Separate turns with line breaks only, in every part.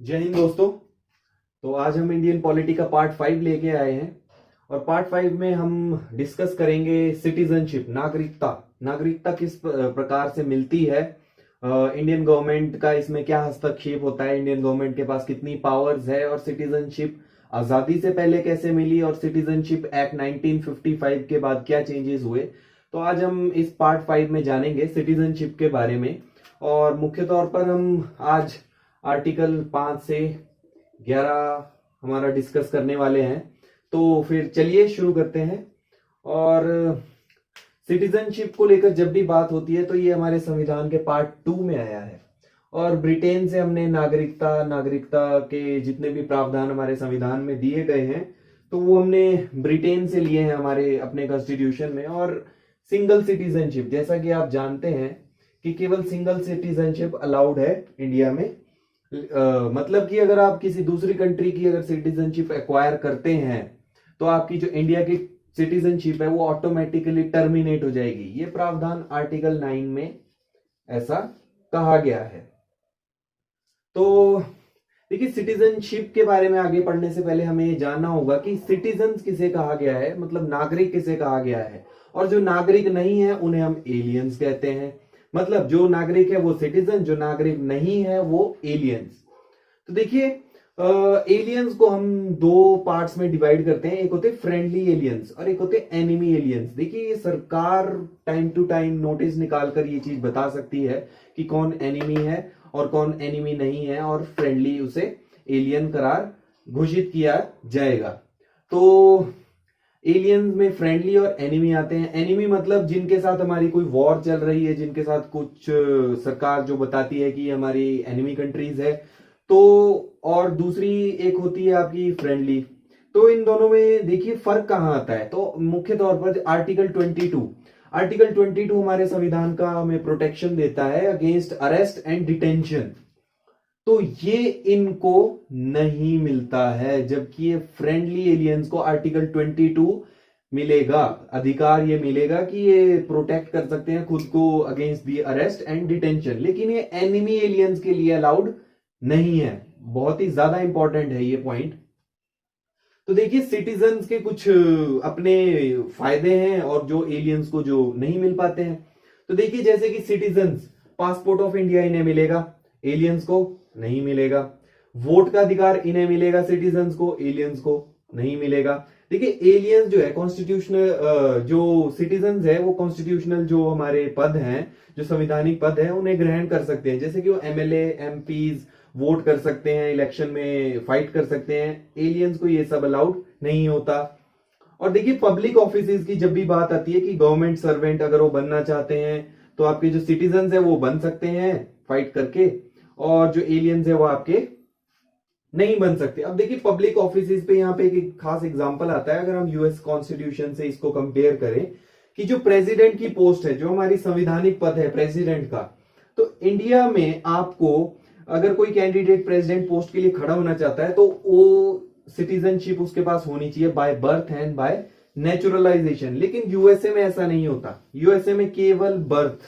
जय हिंद दोस्तों। तो आज हम इंडियन पॉलिटी का पार्ट 5 लेके आए हैं और पार्ट 5 में हम डिस्कस करेंगे सिटीजनशिप, नागरिकता। नागरिकता किस प्रकार से मिलती है, इंडियन गवर्नमेंट का इसमें क्या हस्तक्षेप होता है, इंडियन गवर्नमेंट के पास कितनी पावर्स है और सिटीजनशिप आजादी से पहले कैसे मिली और सिटीजनशिप एक्ट 1955 के बाद क्या चेंजेस हुए। तो आज हम इस पार्ट 5 में जानेंगे सिटीजनशिप के बारे में और मुख्य तौर पर हम आज आर्टिकल 5 से 11 हमारा डिस्कस करने वाले हैं। तो फिर चलिए शुरू करते हैं। और सिटीजनशिप को लेकर जब भी बात होती है तो ये हमारे संविधान के पार्ट 2 में आया है और ब्रिटेन से हमने नागरिकता के जितने भी प्रावधान हमारे संविधान में दिए गए हैं तो वो हमने ब्रिटेन से लिए हैं हमारे अपने कॉन्स्टिट्यूशन में। और सिंगल सिटीजनशिप, जैसा कि आप जानते हैं कि केवल सिंगल सिटीजनशिप अलाउड है इंडिया में। मतलब कि अगर आप किसी दूसरी कंट्री की अगर सिटीजनशिप एक्वायर करते हैं तो आपकी जो इंडिया की सिटीजनशिप है वो ऑटोमेटिकली टर्मिनेट हो जाएगी। ये प्रावधान आर्टिकल 9 में ऐसा कहा गया है। तो देखिए, सिटीजनशिप के बारे में आगे पढ़ने से पहले हमें ये जानना होगा कि सिटीजन्स किसे कहा गया है, मतलब नागरिक किसे कहा गया है। और जो नागरिक नहीं है उन्हें हम एलियंस कहते हैं। मतलब जो नागरिक है वो सिटीजन, जो नागरिक नहीं है वो एलियंस। तो देखिए, एलियंस को हम दो पार्ट्स में डिवाइड करते हैं। एक होते फ्रेंडली एलियंस और एक होते एनिमी एलियंस। देखिए, ये सरकार टाइम टू टाइम नोटिस निकालकर ये चीज बता सकती है कि कौन एनिमी है और कौन एनिमी नहीं है और फ्रेंडली उसे एलियन करार घोषित किया जाएगा। तो एलियंस में फ्रेंडली और एनिमी आते हैं। एनिमी मतलब जिनके साथ हमारी कोई वॉर चल रही है, जिनके साथ कुछ सरकार जो बताती है कि हमारी एनिमी कंट्रीज है। तो और दूसरी एक होती है आपकी फ्रेंडली। तो इन दोनों में देखिए फर्क कहां आता है। तो मुख्य तौर पर आर्टिकल 22 हमारे संविधान का हमें प्रोटेक्शन देता है अगेंस्ट अरेस्ट एंड डिटेंशन। तो ये इनको नहीं मिलता है, जबकि ये फ्रेंडली एलियंस को आर्टिकल 22 मिलेगा। अधिकार ये मिलेगा कि ये प्रोटेक्ट कर सकते हैं खुद को against the arrest and detention. लेकिन ये एनिमी एलियंस के लिए अलाउड नहीं है। बहुत ही ज्यादा इंपॉर्टेंट है ये पॉइंट। तो देखिए, सिटीजन्स के कुछ अपने फायदे हैं और जो एलियंस को जो नहीं मिल पाते हैं। तो देखिए, जैसे कि सिटीजन्स पासपोर्ट ऑफ इंडिया इन्हें मिलेगा, एलियंस को नहीं मिलेगा। वोट का अधिकार इन्हें मिलेगा, सिटीजन्स को, एलियंस को नहीं मिलेगा। देखिए, एलियंस जो है कॉन्स्टिट्यूशनल, जो सिटीजन्स है वो कॉन्स्टिट्यूशनल जो हमारे पद हैं, जो संवैधानिक पद है उन्हें ग्रहण कर सकते हैं। जैसे कि वो एमएलए, एमपीज वोट कर सकते हैं, इलेक्शन में फाइट कर सकते हैं। एलियंस को ये सब अलाउड नहीं होता। और देखिए, पब्लिक ऑफिसेज की जब भी बात आती है कि गवर्नमेंट सर्वेंट अगर वो बनना चाहते हैं तो आपके जो सिटीजन्स है वो बन सकते हैं फाइट करके, और जो एलियंस है वो आपके नहीं बन सकते। अब देखिए, पब्लिक ऑफिसेज पे यहाँ पे एक खास एग्जांपल आता है। अगर हम यूएस कॉन्स्टिट्यूशन से इसको कंपेयर करें कि जो प्रेसिडेंट की पोस्ट है, जो हमारी संवैधानिक पद है प्रेसिडेंट का, तो इंडिया में आपको अगर कोई कैंडिडेट प्रेसिडेंट पोस्ट के लिए खड़ा होना चाहता है तो वो सिटीजनशिप उसके पास होनी चाहिए by birth and bye naturalisation. लेकिन यूएसए में ऐसा नहीं होता। यूएसए में केवल बर्थ,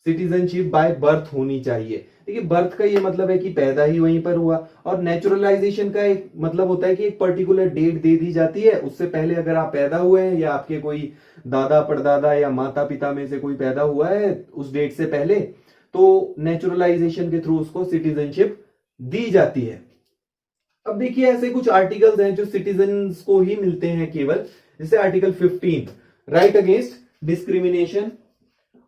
सिटीजनशिप बाय बर्थ होनी चाहिए। देखिए, बर्थ का ये मतलब है कि पैदा ही वहीं पर हुआ, और नेचुरलाइजेशन का एक मतलब होता है कि एक पर्टिकुलर डेट दे दी जाती है। उससे पहले अगर आप पैदा हुए हैं या आपके कोई दादा परदादा या माता पिता में से कोई पैदा हुआ है उस डेट से पहले, तो नेचुरलाइजेशन के थ्रू उसको सिटीजनशिप दी जाती है। अब देखिए, ऐसे कुछ आर्टिकल्स हैं जो सिटीजन्स को ही मिलते हैं केवल, जैसे आर्टिकल 15 राइट अगेंस्ट डिस्क्रिमिनेशन,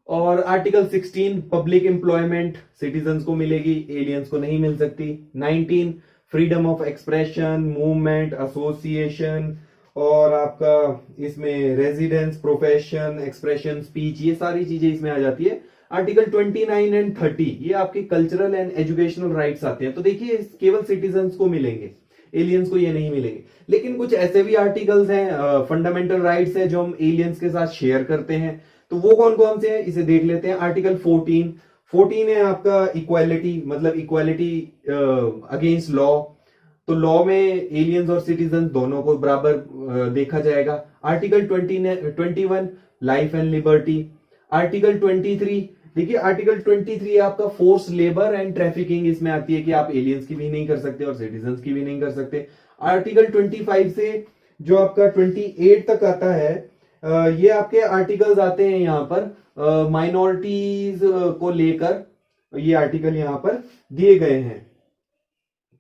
और आर्टिकल 16 पब्लिक एम्प्लॉयमेंट सिटीजन्स को मिलेगी, एलियंस को नहीं मिल सकती। 19 freedom of expression, movement, association, और आपका इसमें रेजिडेंस, प्रोफेशन, एक्सप्रेशन, स्पीच, ये सारी चीजें इसमें आ जाती है। आर्टिकल 29 एंड 30 ये आपके कल्चरल एंड एजुकेशनल राइट्स आते हैं। तो देखिए, केवल सिटीजन्स को मिलेंगे, एलियंस को ये नहीं मिलेंगे। लेकिन कुछ ऐसे भी आर्टिकल्स हैं, फंडामेंटल राइट्स है जो हम एलियंस के साथ शेयर करते हैं। तो वो कौन कौन से हैं, इसे देख लेते हैं। आर्टिकल 14 है आपका इक्वालिटी, मतलब इक्वालिटी अगेंस्ट लॉ। तो लॉ में एलियंस और सिटीजन दोनों को बराबर देखा जाएगा। Article 21 life and liberty. Article 23 देखिए आर्टिकल 23 आपका फोर्स लेबर एंड ट्रैफिकिंग इसमें आती है कि आप एलियंस की भी नहीं कर सकते और सिटीजन की भी नहीं कर सकते। आर्टिकल 25 से जो आपका 28 तक आता है, ये आपके आर्टिकल्स आते हैं यहाँ पर माइनॉरिटीज को लेकर, ये आर्टिकल यहाँ पर दिए गए हैं।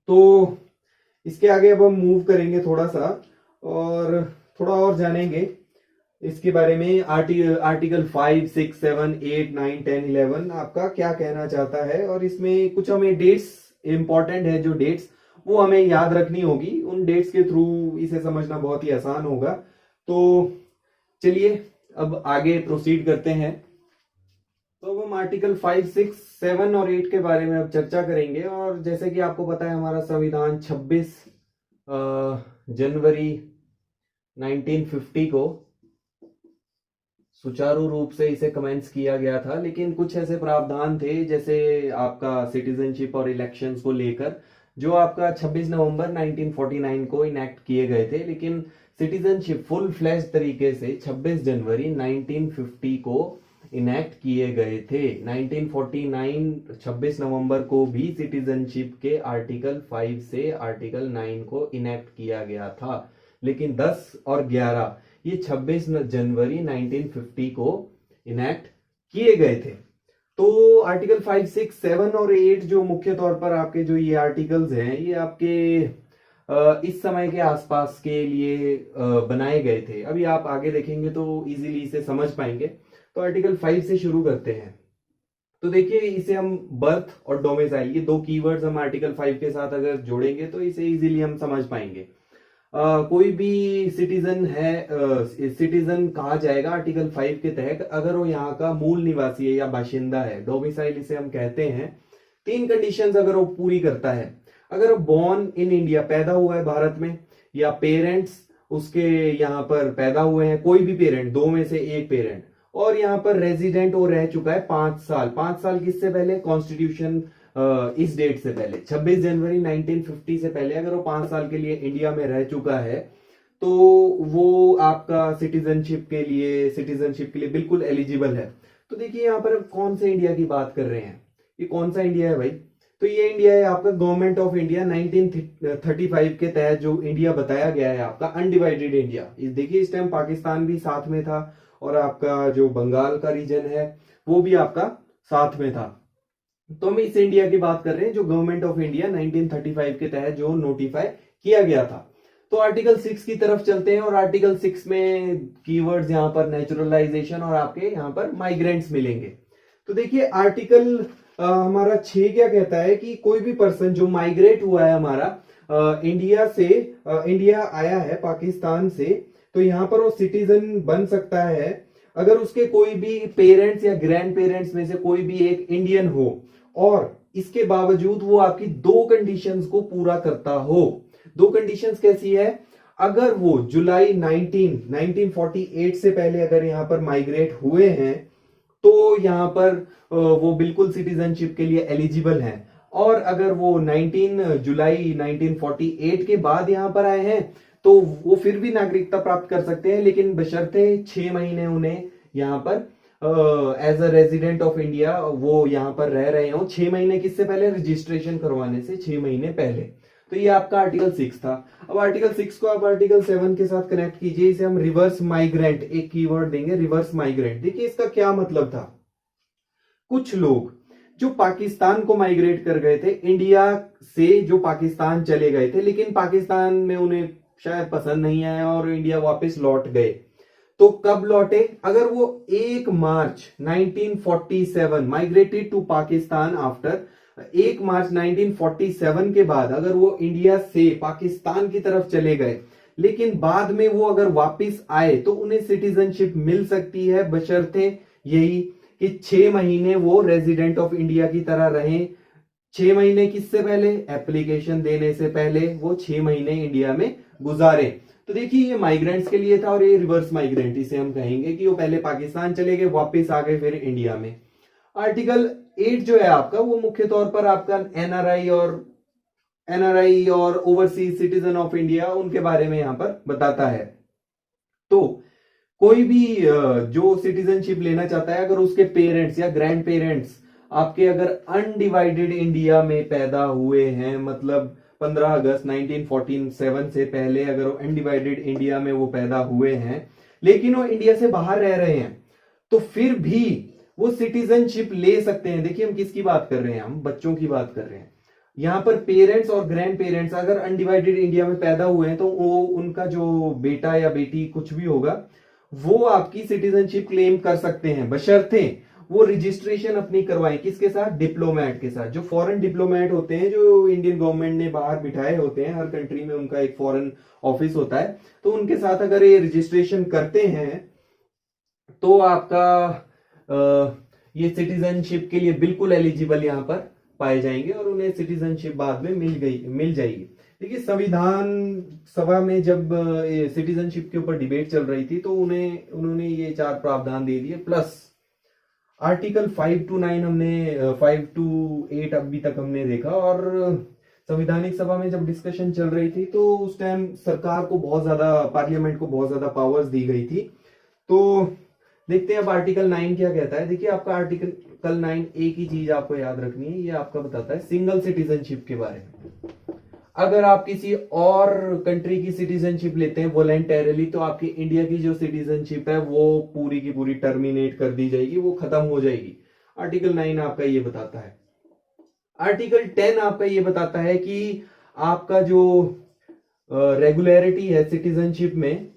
तो इसके आगे अब हम मूव करेंगे थोड़ा सा और थोड़ा और जानेंगे इसके बारे में। आर्टिकल 5, 6, 7, 8, 9, 10, 11 आपका क्या कहना चाहता है, और इसमें कुछ हमें डेट्स इंपॉर्टेंट है, जो डेट्स वो हमें याद रखनी होगी। उन डेट्स के थ्रू इसे समझना बहुत ही आसान होगा। तो चलिए अब आगे प्रोसीड करते हैं। तो अब हम आर्टिकल 5, 6, 7 और 8 के बारे में अब चर्चा करेंगे। और जैसे कि आपको पता है हमारा संविधान 26 जनवरी 1950 को सुचारू रूप से इसे कमेंस किया गया था, लेकिन कुछ ऐसे प्रावधान थे जैसे आपका सिटीजनशिप और इलेक्शंस को लेकर, जो आपका 26 नवंबर 1949 को इनेक्ट किए गए थे। लेकिन सिटीजनशिप फुल फ्लैश तरीके से 26 जनवरी 1950 को इनेक्ट किए गए थे। 1949 26 नवंबर को भी सिटीजनशिप के आर्टिकल 5 से आर्टिकल 9 को इनेक्ट किया गया था, लेकिन 10 और 11 ये 26 जनवरी 1950 को इनेक्ट किए गए थे। तो आर्टिकल 5, 6, 7 और 8 जो मुख्य तौर पर आपके जो ये आर्टिकल्स हैं, ये आपके इस समय के आसपास के लिए बनाए गए थे। अभी आप आगे देखेंगे तो इजीली इसे समझ पाएंगे। तो आर्टिकल 5 से शुरू करते हैं। तो देखिए इसे हम बर्थ और डोमिसाइल, ये दो कीवर्ड्स हम आर्टिकल 5 के साथ अगर जोड़ेंगे तो इसे इजीली हम समझ पाएंगे। कोई भी सिटीजन है, सिटीजन कहा जाएगा आर्टिकल 5 के तहत अगर वो यहाँ का मूल निवासी है या बाशिंदा है। डोमिसाइल इसे हम कहते हैं। 3 कंडीशंस अगर वो पूरी करता है, अगर वो बॉर्न इन इंडिया, पैदा हुआ है भारत में, या पेरेंट्स उसके यहाँ पर पैदा हुए हैं, कोई भी पेरेंट, दो में से एक पेरेंट, और यहाँ पर रेजिडेंट वो रह चुका है 5 साल। 5 साल किससे पहले? कॉन्स्टिट्यूशन इस डेट से पहले, 26 जनवरी 1950 से पहले अगर वो 5 साल के लिए इंडिया में रह चुका है तो वो आपका सिटीजनशिप के लिए बिल्कुल एलिजिबल है। तो देखिए यहाँ पर कौन से इंडिया की बात कर रहे हैं, ये कौन सा इंडिया है भाई? तो ये इंडिया है आपका गवर्नमेंट ऑफ इंडिया 1935 के तहत जो इंडिया बताया गया है आपका अनडिवाइडेड इंडिया। देखिए इस टाइम पाकिस्तान भी साथ में था और आपका जो बंगाल का रीजन है वो भी आपका साथ में था। तो हम इस इंडिया की बात कर रहे हैं जो गवर्नमेंट ऑफ इंडिया 1935 के तहत जो नोटिफाई किया गया था। तो आर्टिकल 6 की तरफ चलते हैं और आर्टिकल 6 में कीवर्ड्स यहाँ पर नेचुरलाइजेशन और आपके यहाँ पर माइग्रेंट्स मिलेंगे। तो देखिए आर्टिकल हमारा 6 क्या कहता है कि कोई भी पर्सन जो माइग्रेट हुआ है हमारा इंडिया आया है पाकिस्तान से, तो यहाँ पर वो सिटीजन बन सकता है अगर उसके कोई भी पेरेंट्स या ग्रैंड पेरेंट्स में से कोई भी एक इंडियन हो और इसके बावजूद वो आपकी 2 कंडीशंस को पूरा करता हो। 2 कंडीशंस कैसी है? अगर वो जुलाई 1948 से पहले अगर यहां पर माइग्रेट हुए हैं तो यहां पर वो बिल्कुल सिटीजनशिप के लिए एलिजिबल हैं। और अगर वो 19 जुलाई 1948 के बाद यहां पर आए हैं तो वो फिर भी नागरिकता प्राप्त कर सकते हैं, लेकिन बशर्ते 6 महीने उन्हें यहाँ पर as a resident of India वो यहाँ पर रह रहे हो। 6 महीने किससे पहले? रजिस्ट्रेशन करवाने से 6 महीने पहले। तो ये आपका आर्टिकल 6 था। अब आर्टिकल 6 को आप आर्टिकल 7 के साथ कनेक्ट कीजिए। इसे हम रिवर्स माइग्रेंट, एक कीवर्ड देंगे रिवर्स माइग्रेंट। देखिए इसका क्या मतलब था। कुछ लोग जो पाकिस्तान को माइग्रेट कर गए थे, इंडिया से जो पाकिस्तान चले गए थे, लेकिन पाकिस्तान में उन्हें शायद पसंद नहीं आया और इंडिया वापस लौट गए। तो कब लौटे? अगर वो 1 मार्च 1947 माइग्रेटेड टू पाकिस्तान आफ्टर 1 मार्च 1947 के बाद अगर वो इंडिया से पाकिस्तान की तरफ चले गए, लेकिन बाद में वो अगर वापस आए तो उन्हें सिटीजनशिप मिल सकती है, बशर्ते यही कि 6 महीने वो रेजिडेंट ऑफ इंडिया की तरह रहें। 6 महीने किससे पहले? एप्लीकेशन देने से पहले वो 6 महीने इंडिया में गुजारे। तो देखिए ये माइग्रेंट्स के लिए था और ये रिवर्स माइग्रेंट इसे हम कहेंगे कि वो पहले पाकिस्तान चले गए, वापस आ गए फिर इंडिया में। आर्टिकल 8 जो है आपका वो मुख्य तौर पर आपका एनआरआई और ओवरसीज सिटीजन ऑफ इंडिया उनके बारे में यहां पर बताता है। तो कोई भी जो सिटीजनशिप लेना चाहता है, अगर उसके पेरेंट्स या ग्रैंड पेरेंट्स आपके अगर अनडिवाइडेड इंडिया में पैदा हुए हैं, मतलब 15 अगस्त 1947 से पहले अगर अनडिवाइडेड इंडिया में वो पैदा हुए हैं, लेकिन वो इंडिया से बाहर रह रहे हैं, तो फिर भी वो सिटीजनशिप ले सकते हैं। देखिए हम किसकी बात कर रहे हैं, हम बच्चों की बात कर रहे हैं। यहाँ पर पेरेंट्स और ग्रैंड पेरेंट्स अगर अनडिवाइडेड इंडिया में पैदा हुए हैं, तो वो उनका जो बेटा या बेटी कुछ भी होगा, वो आपकी सिटीजनशिप क्लेम कर सकते हैं, बशर्ते वो रजिस्ट्रेशन अपनी करवाएं। किसके साथ? डिप्लोमेट के साथ। जो फॉरेन डिप्लोमेट होते हैं, जो इंडियन गवर्नमेंट ने बाहर बिठाए होते हैं, हर कंट्री में उनका एक फॉरेन ऑफिस होता है, तो उनके साथ अगर ये रजिस्ट्रेशन करते हैं तो आपका ये सिटीजनशिप के लिए बिल्कुल एलिजिबल यहाँ पर पाए जाएंगे और उन्हें सिटीजनशिप बाद में मिल जाएगी। देखिए संविधान सभा में जब सिटीजनशिप के ऊपर डिबेट चल रही थी, तो उन्होंने ये 4 प्रावधान दे दिए, प्लस आर्टिकल 5 to 9 हमने 5 to 8 अभी तक हमने देखा। और संविधानिक सभा में जब डिस्कशन चल रही थी, तो उस टाइम सरकार को बहुत ज्यादा, पार्लियामेंट को बहुत ज्यादा पावर्स दी गई थी। तो देखते हैं अब आर्टिकल 9 क्या कहता है। देखिए आपका आर्टिकल 9 एक ही चीज आपको याद रखनी है, ये आपका बताता है सिंगल सिटीजनशिप के बारे में। अगर आप किसी और कंट्री की सिटीजनशिप लेते हैं वॉलेंटरली, तो आपकी इंडिया की जो सिटीजनशिप है वो पूरी की पूरी टर्मिनेट कर दी जाएगी, वो खत्म हो जाएगी। आर्टिकल 9 आपका ये बताता है। आर्टिकल 10 आपका ये बताता है कि आपका जो रेगुलरिटी है सिटीजनशिप में,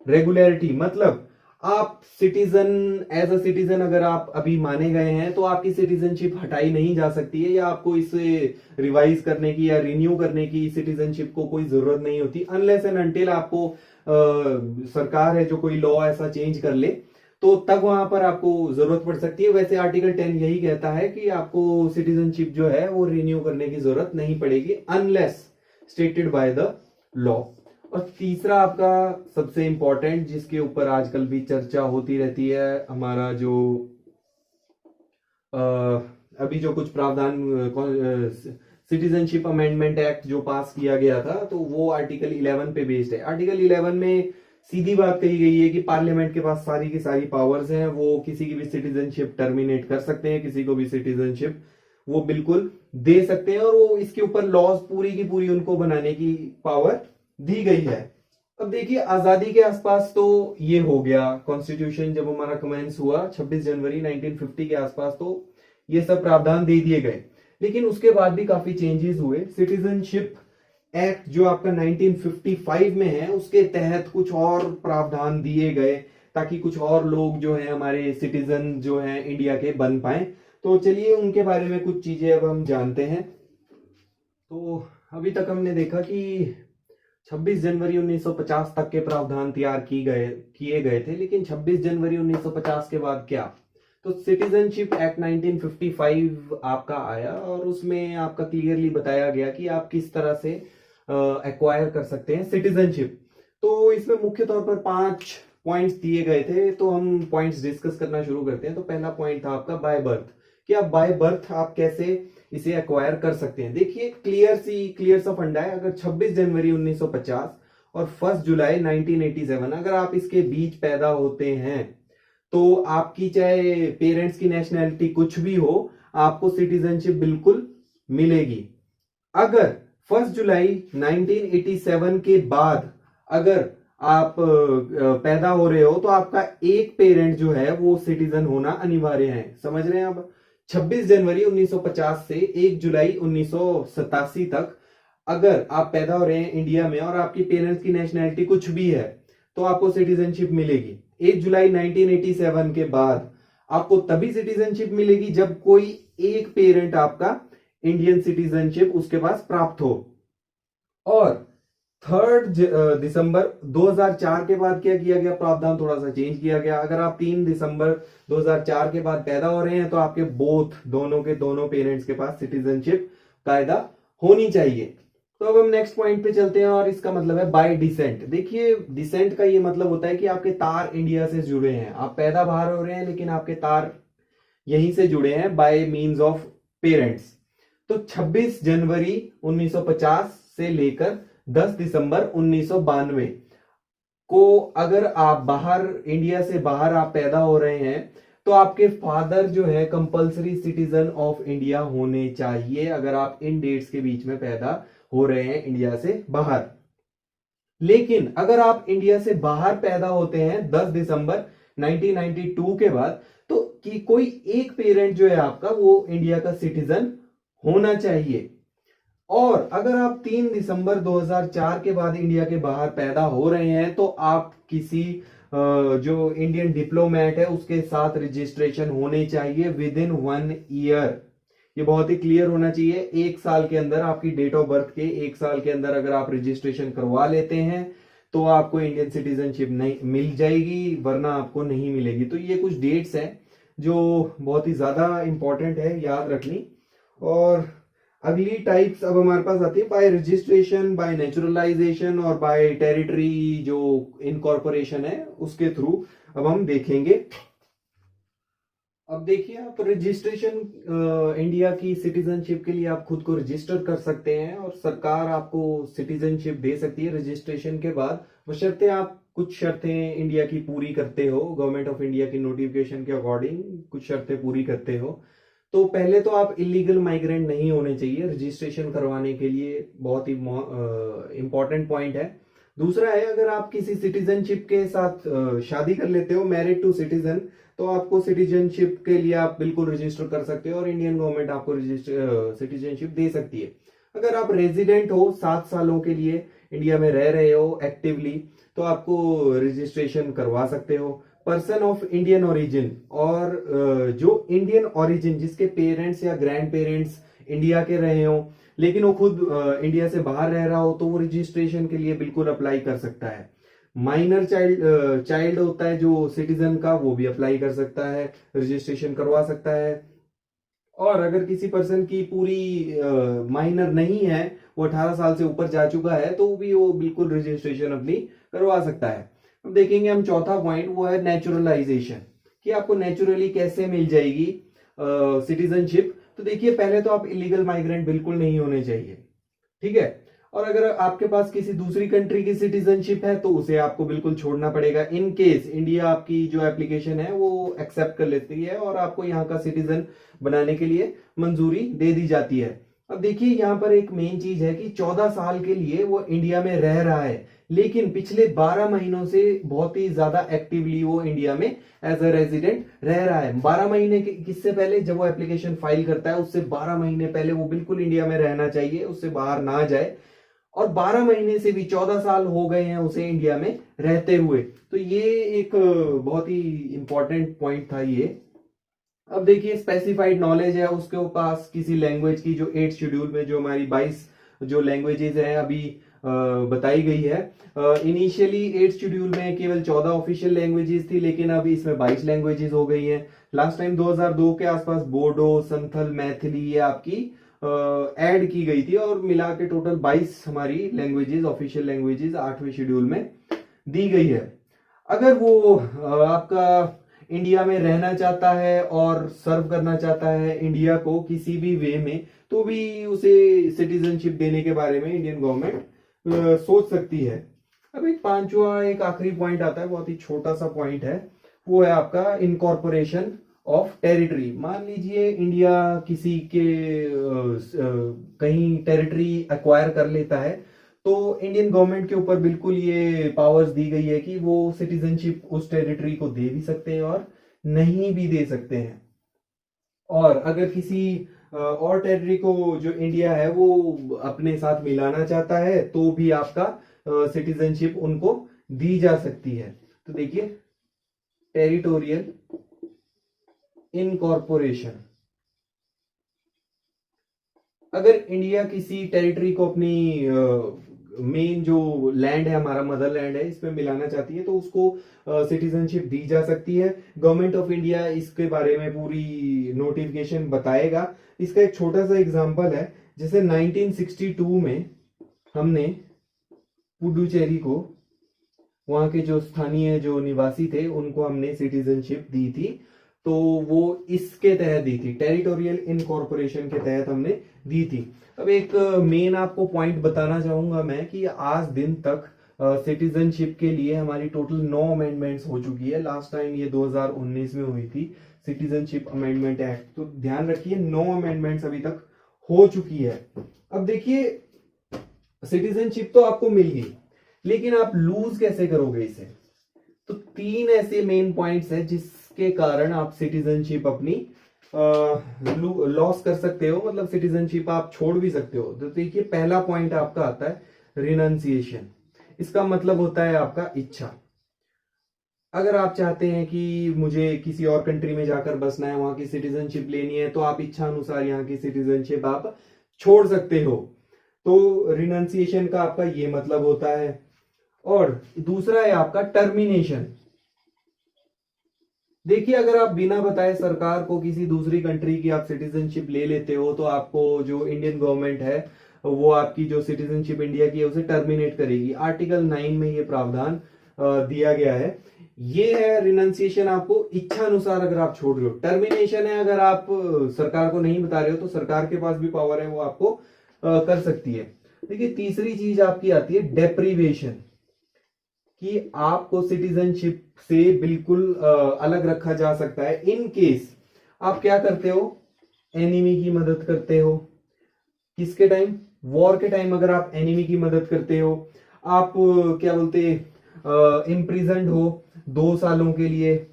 रेगुलरिटी मतलब आप सिटीजन, एज अ सिटीजन अगर आप अभी माने गए हैं, तो आपकी सिटीजनशिप हटाई नहीं जा सकती है, या आपको इसे रिवाइज करने की या रिन्यू करने की सिटीजनशिप को कोई जरूरत नहीं होती, अनलेस एंड अनटिल आपको सरकार है जो कोई लॉ ऐसा चेंज कर ले, तो तब वहां पर आपको जरूरत पड़ सकती है। वैसे आर्टिकल 10 यही कहता है कि आपको सिटीजनशिप जो है वो रिन्यू करने की जरूरत नहीं पड़ेगी, unless stated by the law. और तीसरा आपका सबसे इंपॉर्टेंट, जिसके ऊपर आजकल भी चर्चा होती रहती है, हमारा जो अभी जो कुछ प्रावधान सिटीजनशिप अमेंडमेंट एक्ट जो पास किया गया था, तो वो आर्टिकल 11 पे बेस्ड है। आर्टिकल 11 में सीधी बात कही गई है कि पार्लियामेंट के पास सारी की सारी पावर्स हैं, वो किसी की भी सिटीजनशिप टर्मिनेट कर सकते हैं, किसी को भी सिटीजनशिप वो बिल्कुल दे सकते हैं, और वो इसके ऊपर लॉज पूरी की पूरी उनको बनाने की पावर दी गई है। अब देखिए आजादी के आसपास तो ये हो गया, कॉन्स्टिट्यूशन जब हमारा कमेंस हुआ 26 जनवरी 1950 के आसपास, तो ये सब प्रावधान दे दिए गए। लेकिन उसके बाद भी काफी चेंजेस हुए। सिटीजनशिप एक्ट जो आपका 1955 में है, उसके तहत कुछ और प्रावधान दिए गए, ताकि कुछ और लोग जो है हमारे सिटीजन जो है इंडिया के बन पाए। तो चलिए उनके बारे में कुछ चीजें अब हम जानते हैं। तो अभी तक हमने देखा कि 26 जनवरी 1950 तक के प्रावधान तैयार किए गए थे, लेकिन 26 जनवरी 1950 के बाद क्या, तो सिटीजनशिप एक्ट 1955 आपका आया, और उसमें आपका क्लियरली बताया गया कि आप किस तरह से एक्वायर कर सकते हैं सिटीजनशिप। तो इसमें मुख्य तौर पर 5 पॉइंट्स दिए गए थे, तो हम पॉइंट्स डिस्कस करना शुरू करते हैं। तो पहला पॉइंट था आपका बाय बर्थ, कि आप बाय बर्थ आप कैसे इसे एक्वायर कर सकते हैं। देखिए क्लियर सा फंडा है, अगर 26 जनवरी 1950 और 1 जुलाई 1987 अगर आप इसके बीच पैदा होते हैं, तो आपकी चाहे पेरेंट्स की नेशनैलिटी कुछ भी हो, आपको सिटीजनशिप बिल्कुल मिलेगी। अगर 1 जुलाई 1987 के बाद अगर आप पैदा हो रहे हो, तो आपका एक पेरेंट जो है वो सिटीजन होना अनिवार्य है। समझ रहे हैं आप? 26 जनवरी 1950 से 1 जुलाई 1987 तक अगर आप पैदा हो रहे हैं इंडिया में और आपकी पेरेंट्स की नेशनैलिटी कुछ भी है, तो आपको सिटीजनशिप मिलेगी। 1 जुलाई 1987 के बाद आपको तभी सिटीजनशिप मिलेगी जब कोई एक पेरेंट आपका इंडियन सिटीजनशिप उसके पास प्राप्त हो। और 3 दिसंबर 2004 के बाद क्या किया गया, प्रावधान थोड़ा सा चेंज किया गया। अगर आप 3 दिसंबर 2004 के बाद पैदा हो रहे हैं, तो आपके दोनों के दोनों पेरेंट्स के पास सिटीजनशिप कायदा होनी चाहिए। तो अब हम नेक्स्ट पॉइंट पे चलते हैं, और इसका मतलब है बाय डिसेंट। देखिए डिसेंट का ये मतलब होता है कि आपके तार इंडिया से जुड़े हैं, आप पैदा बाहर हो रहे हैं लेकिन आपके तार यहीं से जुड़े हैं बाय मीन्स ऑफ पेरेंट्स। तो 26 जनवरी 1950 से लेकर 10 दिसंबर 1992 को अगर आप बाहर, इंडिया से बाहर आप पैदा हो रहे हैं, तो आपके फादर जो है कंपल्सरी सिटीजन ऑफ इंडिया होने चाहिए, अगर आप इन डेट्स के बीच में पैदा हो रहे हैं इंडिया से बाहर। लेकिन अगर आप इंडिया से बाहर पैदा होते हैं 10 दिसंबर 1992 के बाद, तो कि कोई एक पेरेंट जो है आपका वो इंडिया का सिटीजन होना चाहिए। और अगर आप 3 दिसंबर 2004 के बाद इंडिया के बाहर पैदा हो रहे हैं, तो आप किसी जो इंडियन डिप्लोमेट है उसके साथ रजिस्ट्रेशन होने चाहिए विद इन 1 ईयर। ये बहुत ही क्लियर होना चाहिए। 1 साल के अंदर, आपकी डेट ऑफ बर्थ के 1 साल के अंदर अगर आप रजिस्ट्रेशन करवा लेते हैं तो आपको इंडियन सिटीजनशिप नहीं मिल जाएगी, वरना आपको नहीं मिलेगी। तो ये कुछ डेट्स हैं जो बहुत ही ज्यादा इंपॉर्टेंट है याद रखनी। और अगली टाइप्स अब हमारे पास आती है बाय रजिस्ट्रेशन, बाय नेचुरलाइजेशन और बाय टेरिटरी जो इनकॉर्पोरेशन है उसके थ्रू अब हम देखेंगे। अब देखिए, आप रजिस्ट्रेशन इंडिया की सिटीजनशिप के लिए आप खुद को रजिस्टर कर सकते हैं और सरकार आपको सिटीजनशिप दे सकती है रजिस्ट्रेशन के बाद, बशर्ते आप कुछ शर्तें इंडिया की पूरी करते हो, गवर्नमेंट ऑफ इंडिया की नोटिफिकेशन के अकॉर्डिंग कुछ शर्तें पूरी करते हो। तो पहले तो आप इलीगल माइग्रेंट नहीं होने चाहिए रजिस्ट्रेशन करवाने के लिए, बहुत ही इंपॉर्टेंट पॉइंट है। दूसरा है, अगर आप किसी सिटीजनशिप के साथ शादी कर लेते हो, मैरिड टू सिटीजन, तो आपको सिटीजनशिप के लिए आप बिल्कुल रजिस्टर कर सकते हो और इंडियन गवर्नमेंट आपको सिटीजनशिप दे सकती है। अगर आप रेजिडेंट हो, 7 सालों के लिए इंडिया में रह रहे हो एक्टिवली, तो आपको रजिस्ट्रेशन करवा सकते हो। पर्सन ऑफ इंडियन ओरिजिन, और जो इंडियन ओरिजिन जिसके पेरेंट्स या ग्रैंड पेरेंट्स इंडिया के रहे हो लेकिन वो खुद इंडिया से बाहर रह रहा हो, तो वो रजिस्ट्रेशन के लिए बिल्कुल अप्लाई कर सकता है। माइनर चाइल्ड होता है जो सिटीजन का, वो भी अप्लाई कर सकता है, रजिस्ट्रेशन करवा सकता है। और अगर किसी पर्सन की पूरी माइनर नहीं है, वो 18 साल से ऊपर जा चुका है, तो भी वो बिल्कुल रजिस्ट्रेशन अपनी करवा सकता है। अब देखेंगे हम चौथा पॉइंट, वो है नेचुरलाइजेशन, कि आपको नेचुरली कैसे मिल जाएगी सिटीजनशिप। तो देखिए, पहले तो आप इलीगल माइग्रेंट बिल्कुल नहीं होने चाहिए, ठीक है। और अगर आपके पास किसी दूसरी कंट्री की सिटीजनशिप है तो उसे आपको बिल्कुल छोड़ना पड़ेगा। इन केस इंडिया आपकी जो एप्लीकेशन है वो एक्सेप्ट कर लेती है और आपको यहाँ का सिटीजन बनाने के लिए मंजूरी दे दी जाती है। अब देखिए, यहाँ पर एक मेन चीज है कि 14 साल के लिए वो इंडिया में रह रहा है, लेकिन पिछले 12 महीनों से बहुत ही ज्यादा एक्टिवली वो इंडिया में एज अ रेजिडेंट रह रहा है। 12 महीने किससे पहले, जब वो एप्लीकेशन फाइल करता है उससे 12 महीने पहले वो बिल्कुल इंडिया में रहना चाहिए, उससे बाहर ना जाए। और 12 महीने से भी 14 साल हो गए हैं उसे इंडिया में रहते हुए। तो ये एक बहुत ही इंपॉर्टेंट पॉइंट था ये। अब देखिए, स्पेसिफाइड नॉलेज है उसके पास किसी लैंग्वेज की, जो 8th शेड्यूल में जो हमारी 22 जो लैंग्वेजेस हैं अभी बताई गई है। इनिशियली 8th शेड्यूल में केवल 14 ऑफिशियल लैंग्वेजेस थी, लेकिन अभी इसमें 22 लैंग्वेजेस हो गई हैं। लास्ट टाइम 2002 के आसपास बोडो, संथल, मैथिली ये आपकी ऐड की गई थी, और मिला के टोटल 22 हमारी लैंग्वेजेस, ऑफिशियल लैंग्वेजेस 8वें शेड्यूल में दी गई है। अगर वो आपका इंडिया में रहना चाहता है और सर्व करना चाहता है इंडिया को किसी भी वे में, तो भी उसे सिटीजनशिप देने के बारे में इंडियन गवर्नमेंट सोच सकती है। अब एक पांचवा, एक आखिरी पॉइंट आता है, बहुत ही छोटा सा पॉइंट है, वो है आपका इनकॉर्पोरेशन ऑफ टेरिटरी। मान लीजिए इंडिया किसी के कहीं टेरिटरी एक्वायर कर लेता है, तो इंडियन गवर्नमेंट के ऊपर बिल्कुल ये पावर्स दी गई है कि वो सिटीजनशिप उस टेरिटरी को दे भी सकते हैं और नहीं भी दे सकते हैं। और अगर किसी और टेरिटरी को जो इंडिया है वो अपने साथ मिलाना चाहता है, तो भी आपका सिटीजनशिप उनको दी जा सकती है। तो देखिए, टेरिटोरियल इनकॉर्पोरेशन, अगर इंडिया किसी टेरिटरी को अपनी मेन जो लैंड है, हमारा मदर लैंड है, इसमें मिलाना चाहती है, तो उसको सिटीजनशिप दी जा सकती है। गवर्नमेंट ऑफ इंडिया इसके बारे में पूरी नोटिफिकेशन बताएगा। इसका एक छोटा सा एग्जांपल है, जैसे 1962 में हमने पुडुचेरी को, वहां के जो स्थानीय जो निवासी थे, उनको हमने सिटीजनशिप दी थी। तो वो इसके तहत दी थी, टेरिटोरियल इनकॉर्पोरेशन के तहत हमने दी थी। अब एक मेन आपको पॉइंट बताना चाहूंगा मैं, कि आज दिन तक सिटीजनशिप के लिए हमारी टोटल 9 अमेंडमेंट्स हो चुकी है। लास्ट टाइम ये 2019 में हुई थी सिटीजनशिप अमेंडमेंट एक्ट। तो ध्यान रखिए 9 अमेंडमेंट्स अभी तक हो चुकी है। अब देखिए सिटीजनशिप तो आपको मिल गई, लेकिन आप लूज कैसे करोगे इसे? तो 3 ऐसे मेन पॉइंट्स हैं जिसके कारण आप सिटीजनशिप अपनी लॉस कर सकते हो, मतलब सिटीजनशिप आप छोड़ भी सकते हो। तो देखिए पहला पॉइंट आपका आता है रिनंसिएशन। इसका मतलब होता है आपका इच्छा। अगर आप चाहते हैं कि मुझे किसी और कंट्री में जाकर बसना है, वहां की सिटीजनशिप लेनी है, तो आप इच्छा अनुसार यहाँ की सिटीजनशिप आप छोड़ सकते हो। तो रिनंसिएशन का आपका ये मतलब होता है। और दूसरा है आपका टर्मिनेशन। देखिए अगर आप बिना बताए सरकार को किसी दूसरी कंट्री की आप सिटीजनशिप ले लेते हो, तो आपको जो इंडियन गवर्नमेंट है वो आपकी जो सिटीजनशिप इंडिया की है उसे टर्मिनेट करेगी। आर्टिकल 9 में ये प्रावधान दिया गया है। ये है रिनंसिएशन, आपको इच्छा अनुसार अगर आप छोड़ रहे हो। टर्मिनेशन है अगर आप सरकार को नहीं बता रहे हो, तो सरकार के पास भी पावर है, वो आपको कर सकती है। देखिए तीसरी चीज आपकी आती है डेप्रीवेशन, कि आपको सिटीजनशिप से बिल्कुल अलग रखा जा सकता है इन केस आप क्या करते हो, एनिमी की मदद करते हो। किसके टाइम? वॉर के टाइम अगर आप एनिमी की मदद करते हो, आप क्या बोलते इम्प्रिजन्ड हो 2 सालों के लिए,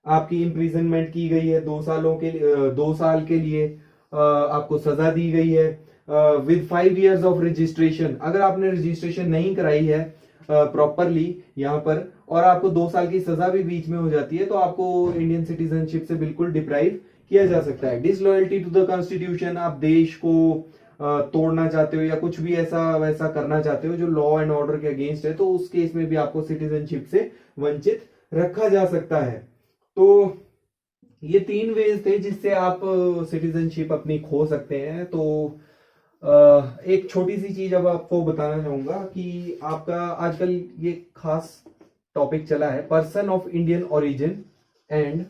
आपकी इम्प्रिजनमेंट की गई है 2 सालों के लिए, 2 साल के लिए आपको सजा दी गई है विद 5 years ऑफ रजिस्ट्रेशन। अगर आपने रजिस्ट्रेशन नहीं कराई है प्रॉपरली यहाँ पर, और आपको 2 साल की सजा भी बीच में हो जाती है, तो आपको इंडियन सिटीजनशिप से बिल्कुल डिप्राइव किया जा सकता है। डिसलॉयल्टी टू द कॉन्स्टिट्यूशन, आप देश को तोड़ना चाहते हो या कुछ भी ऐसा वैसा करना चाहते हो जो लॉ एंड ऑर्डर के अगेंस्ट है, तो उस केस में भी आपको सिटीजनशिप से वंचित रखा जा सकता है। तो ये 3 वेज थे जिससे आप सिटीजनशिप अपनी खो सकते हैं। तो एक छोटी सी चीज अब आपको बताना चाहूंगा कि आपका आजकल ये खास टॉपिक चला है, person of Indian origin and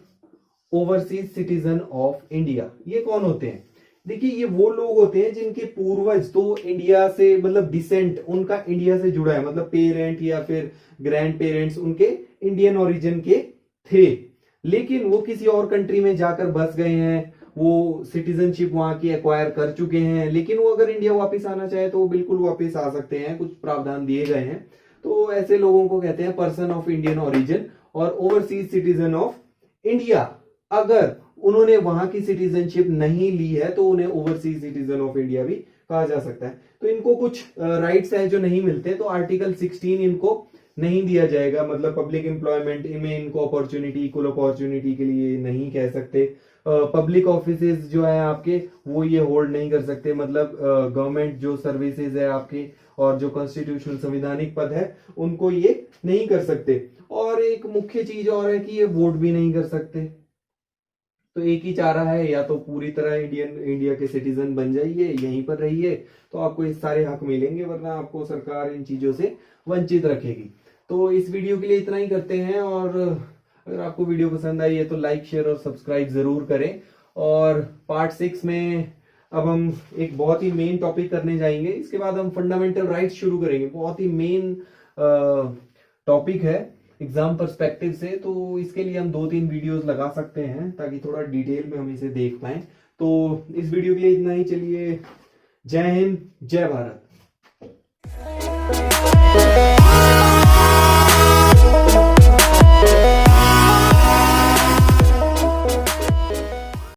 overseas citizen of India. ये कौन होते हैं? देखिए ये वो लोग होते हैं जिनके पूर्वज तो इंडिया से, मतलब डिसेंट उनका इंडिया से जुड़ा है, मतलब पेरेंट या फिर ग्रैंड पेरेंट्स उनके इंडियन ओरिजिन के थे, लेकिन वो किसी और कंट्री में जाकर बस गए हैं, वो सिटीजनशिप वहां की एक्वायर कर चुके हैं, लेकिन वो अगर इंडिया वापस आना चाहे तो वो बिल्कुल वापस आ सकते हैं, कुछ प्रावधान दिए गए हैं। तो ऐसे लोगों को कहते हैं पर्सन ऑफ इंडियन ओरिजिन। और ओवरसीज सिटीजन ऑफ इंडिया, अगर उन्होंने वहां की सिटीजनशिप नहीं ली है तो उन्हें ओवरसीज सिटीजन ऑफ इंडिया भी कहा जा सकता है। तो इनको कुछ राइट्स है जो नहीं मिलते, तो आर्टिकल 16 इनको नहीं दिया जाएगा, मतलब पब्लिक एम्प्लॉयमेंट में इनको अपॉर्चुनिटी, इक्वल अपॉर्चुनिटी के लिए नहीं कह सकते। पब्लिक ऑफिसेज जो है आपके वो ये होल्ड नहीं कर सकते, मतलब गवर्नमेंट जो सर्विसेज है आपके और जो कॉन्स्टिट्यूशनल संवैधानिक पद है उनको ये नहीं कर सकते। और एक मुख्य चीज और है कि ये वोट भी नहीं कर सकते। तो एक ही चारा है, या तो पूरी तरह इंडिया के सिटीजन बन जाइए, यहीं पर रहिए, तो आपको इस सारे हक मिलेंगे, वरना आपको सरकार इन चीजों से वंचित रखेगी। तो इस वीडियो के लिए इतना ही करते हैं, और अगर आपको वीडियो पसंद आई है तो लाइक, शेयर और सब्सक्राइब जरूर करें। और पार्ट 6 में अब हम एक बहुत ही मेन टॉपिक करने जाएंगे, इसके बाद हम फंडामेंटल राइट्स शुरू करेंगे। बहुत ही मेन टॉपिक है एग्जाम पर्सपेक्टिव से, तो इसके लिए हम 2-3 वीडियोस लगा सकते हैं ताकि थोड़ा डिटेल में हम इसे देख पाए। तो इस वीडियो के लिए इतना ही। चलिए, जय हिंद, जय भारत।